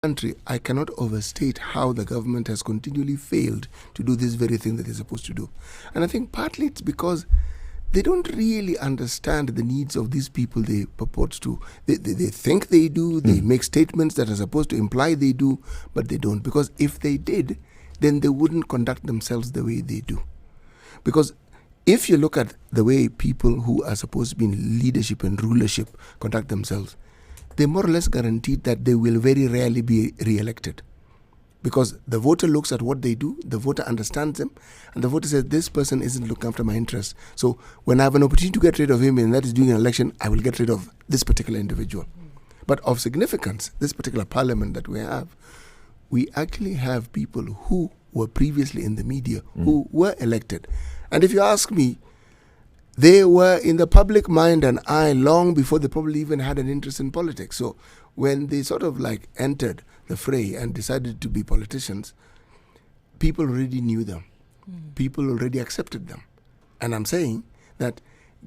country, I cannot overstate how the government has continually failed to do this very thing that they're supposed to do. And I think partly it's because they don't really understand the needs of these people they purport to. They think they do, they make statements that are supposed to imply they do, but they don't. Because if they did, then they wouldn't conduct themselves the way they do. Because if you look at the way people who are supposed to be in leadership and rulership conduct themselves, they more or less guaranteed that they will very rarely be re-elected. Because the voter looks at what they do, the voter understands them, and the voter says, this person isn't looking after my interests. So when I have an opportunity to get rid of him, and that is during an election, I will get rid of this particular individual. But of significance, this particular parliament that we actually have people who were previously in the media, who were elected. And if you ask me, they were in the public mind and eye long before they probably even had an interest in politics. So when they sort of like entered the fray and decided to be politicians, people already knew them. People already accepted them. And I'm saying that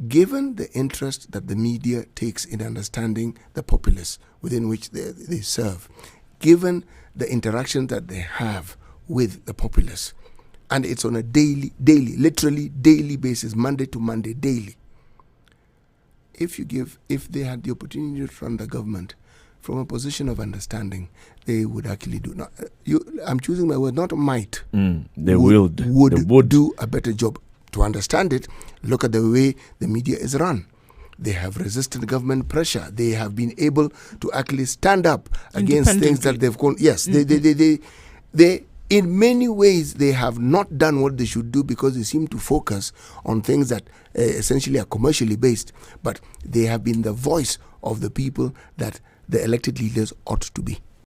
given the interest that the media takes in understanding the populace within which they serve, given the interaction that they have with the populace, and it's on a literally daily basis, Monday to Monday, daily. If they had the opportunity to run the government from a position of understanding, they would actually do. I'm choosing my word, not might. They would do a better job. To understand it, look at the way the media is run. They have resisted government pressure. They have been able to actually stand up against things that they've called. Yes, they in many ways, they have not done what they should do because they seem to focus on things that essentially are commercially based. But they have been the voice of the people that the elected leaders ought to be.